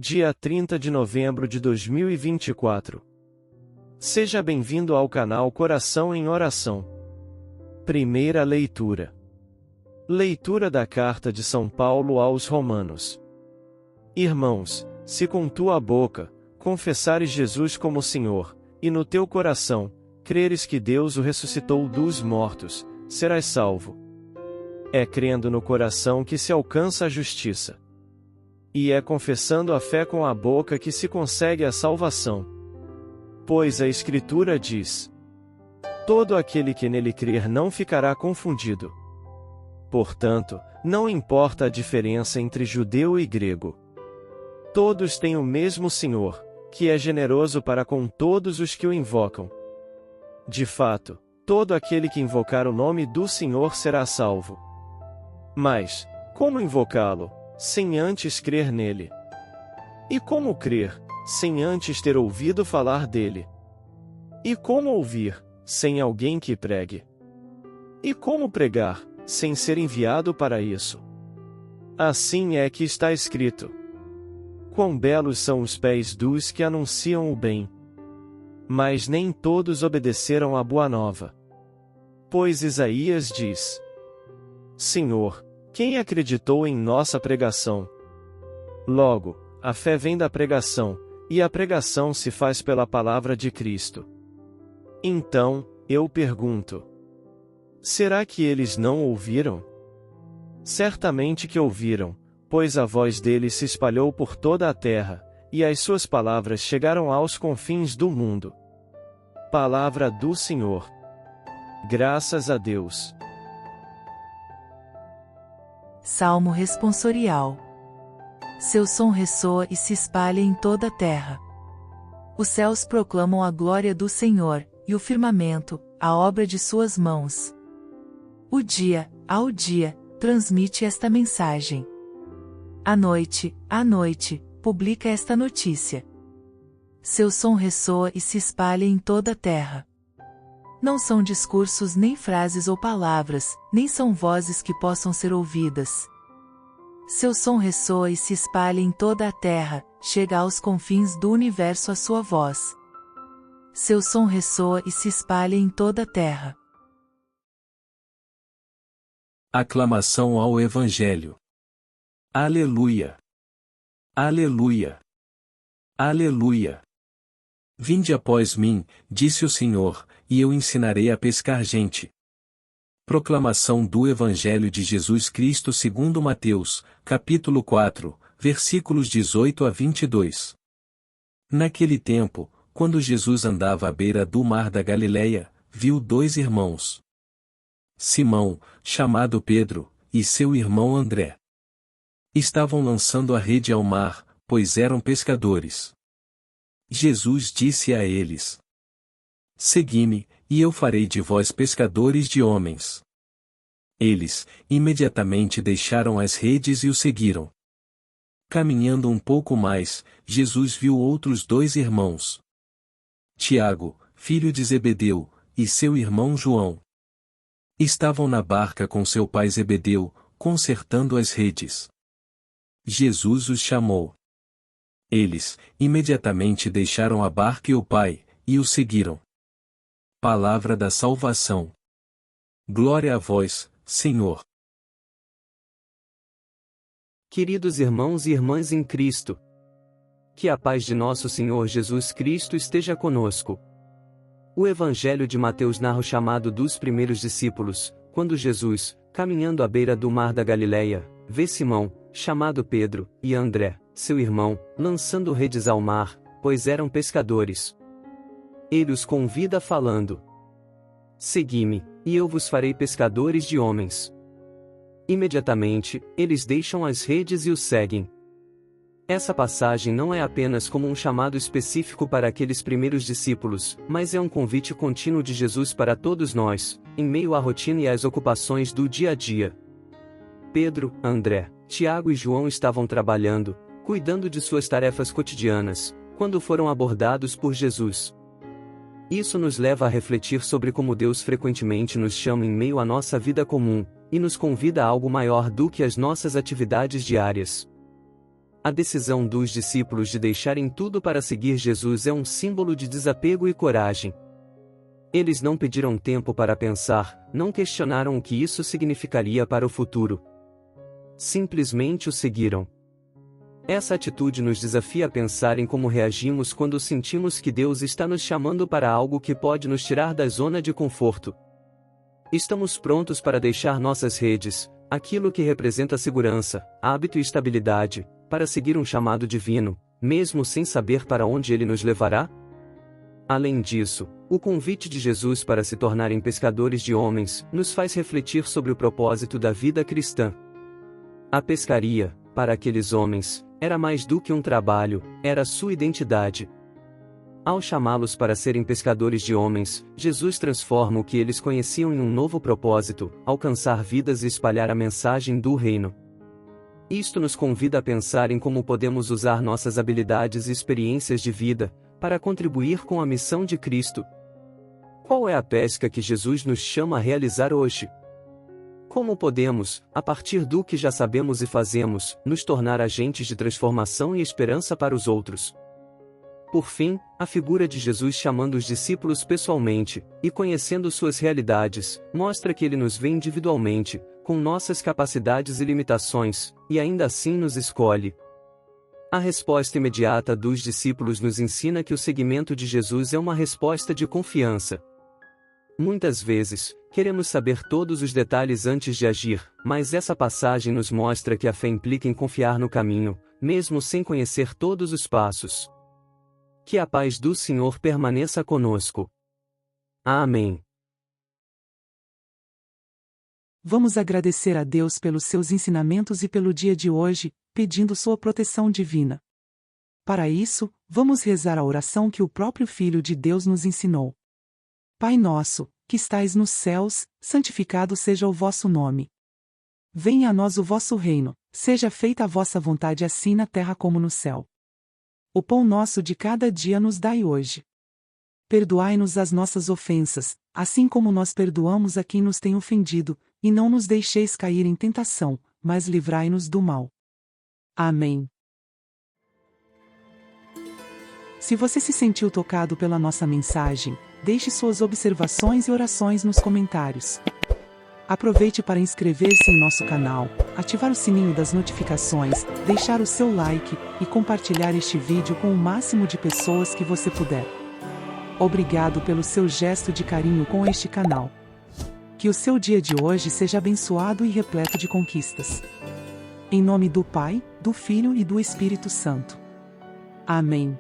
dia 30 de novembro de 2024. Seja bem-vindo ao canal Coração em Oração. Primeira leitura. Leitura da Carta de São Paulo aos Romanos. Irmãos, se com tua boca confessares Jesus como Senhor, e no teu coração creres que Deus o ressuscitou dos mortos, serás salvo. É crendo no coração que se alcança a justiça. E é confessando a fé com a boca que se consegue a salvação. Pois a Escritura diz: todo aquele que nele crer não ficará confundido. Portanto, não importa a diferença entre judeu e grego. Todos têm o mesmo Senhor, que é generoso para com todos os que o invocam. De fato, todo aquele que invocar o nome do Senhor será salvo. Mas, como invocá-lo, sem antes crer nele? E como crer, sem antes ter ouvido falar dele? E como ouvir, sem alguém que pregue? E como pregar, sem ser enviado para isso? Assim é que está escrito: quão belos são os pés dos que anunciam o bem! Mas nem todos obedeceram à boa nova. Pois Isaías diz: Senhor, quem acreditou em nossa pregação? Logo, a fé vem da pregação, e a pregação se faz pela palavra de Cristo. Então, eu pergunto: será que eles não ouviram? Certamente que ouviram, pois a voz dele se espalhou por toda a terra, e as suas palavras chegaram aos confins do mundo. Palavra do Senhor. Graças a Deus. Salmo responsorial. Seu som ressoa e se espalha em toda a terra. Os céus proclamam a glória do Senhor, e o firmamento, a obra de suas mãos. O dia, ao dia, transmite esta mensagem. À noite, publica esta notícia. Seu som ressoa e se espalha em toda a terra. Não são discursos nem frases ou palavras, nem são vozes que possam ser ouvidas. Seu som ressoa e se espalha em toda a terra, chega aos confins do universo a sua voz. Seu som ressoa e se espalha em toda a terra. Aclamação ao Evangelho. Aleluia! Aleluia! Aleluia! Vinde após mim, disse o Senhor, e eu ensinarei a pescar gente. Proclamação do Evangelho de Jesus Cristo segundo Mateus, capítulo 4, versículos 18 a 22. Naquele tempo, quando Jesus andava à beira do mar da Galileia, viu dois irmãos. Simão, chamado Pedro, e seu irmão André. Estavam lançando a rede ao mar, pois eram pescadores. Jesus disse a eles: segui-me, e eu farei de vós pescadores de homens. Eles, imediatamente deixaram as redes e o seguiram. Caminhando um pouco mais, Jesus viu outros dois irmãos. Tiago, filho de Zebedeu, e seu irmão João. Estavam na barca com seu pai Zebedeu, consertando as redes. Jesus os chamou. Eles, imediatamente deixaram a barca e o pai, e o seguiram. Palavra da salvação. Glória a vós, Senhor. Queridos irmãos e irmãs em Cristo, que a paz de nosso Senhor Jesus Cristo esteja conosco. O Evangelho de Mateus narra o chamado dos primeiros discípulos, quando Jesus, caminhando à beira do mar da Galileia, vê Simão, chamado Pedro, e André, seu irmão, lançando redes ao mar, pois eram pescadores. Ele os convida falando: segui-me, e eu vos farei pescadores de homens. Imediatamente, eles deixam as redes e o seguem. Essa passagem não é apenas como um chamado específico para aqueles primeiros discípulos, mas é um convite contínuo de Jesus para todos nós, em meio à rotina e às ocupações do dia a dia. Pedro, André, Tiago e João estavam trabalhando, cuidando de suas tarefas cotidianas, quando foram abordados por Jesus. Isso nos leva a refletir sobre como Deus frequentemente nos chama em meio à nossa vida comum, e nos convida a algo maior do que as nossas atividades diárias. A decisão dos discípulos de deixarem tudo para seguir Jesus é um símbolo de desapego e coragem. Eles não pediram tempo para pensar, não questionaram o que isso significaria para o futuro. Simplesmente o seguiram. Essa atitude nos desafia a pensar em como reagimos quando sentimos que Deus está nos chamando para algo que pode nos tirar da zona de conforto. Estamos prontos para deixar nossas redes, aquilo que representa segurança, hábito e estabilidade, para seguir um chamado divino, mesmo sem saber para onde ele nos levará? Além disso, o convite de Jesus para se tornarem pescadores de homens nos faz refletir sobre o propósito da vida cristã. A pescaria, para aqueles homens, era mais do que um trabalho, era sua identidade. Ao chamá-los para serem pescadores de homens, Jesus transforma o que eles conheciam em um novo propósito, alcançar vidas e espalhar a mensagem do reino. Isto nos convida a pensar em como podemos usar nossas habilidades e experiências de vida para contribuir com a missão de Cristo. Qual é a pesca que Jesus nos chama a realizar hoje? Como podemos, a partir do que já sabemos e fazemos, nos tornar agentes de transformação e esperança para os outros? Por fim, a figura de Jesus chamando os discípulos pessoalmente, e conhecendo suas realidades, mostra que ele nos vê individualmente, com nossas capacidades e limitações, e ainda assim nos escolhe. A resposta imediata dos discípulos nos ensina que o seguimento de Jesus é uma resposta de confiança. Muitas vezes, queremos saber todos os detalhes antes de agir, mas essa passagem nos mostra que a fé implica em confiar no caminho, mesmo sem conhecer todos os passos. Que a paz do Senhor permaneça conosco. Amém. Vamos agradecer a Deus pelos seus ensinamentos e pelo dia de hoje, pedindo sua proteção divina. Para isso, vamos rezar a oração que o próprio Filho de Deus nos ensinou. Pai nosso, que estais nos céus, santificado seja o vosso nome. Venha a nós o vosso reino, seja feita a vossa vontade assim na terra como no céu. O pão nosso de cada dia nos dai hoje. Perdoai-nos as nossas ofensas, assim como nós perdoamos a quem nos tem ofendido, e não nos deixeis cair em tentação, mas livrai-nos do mal. Amém. Se você se sentiu tocado pela nossa mensagem, deixe suas observações e orações nos comentários. Aproveite para inscrever-se em nosso canal, ativar o sininho das notificações, deixar o seu like e compartilhar este vídeo com o máximo de pessoas que você puder. Obrigado pelo seu gesto de carinho com este canal. Que o seu dia de hoje seja abençoado e repleto de conquistas. Em nome do Pai, do Filho e do Espírito Santo. Amém.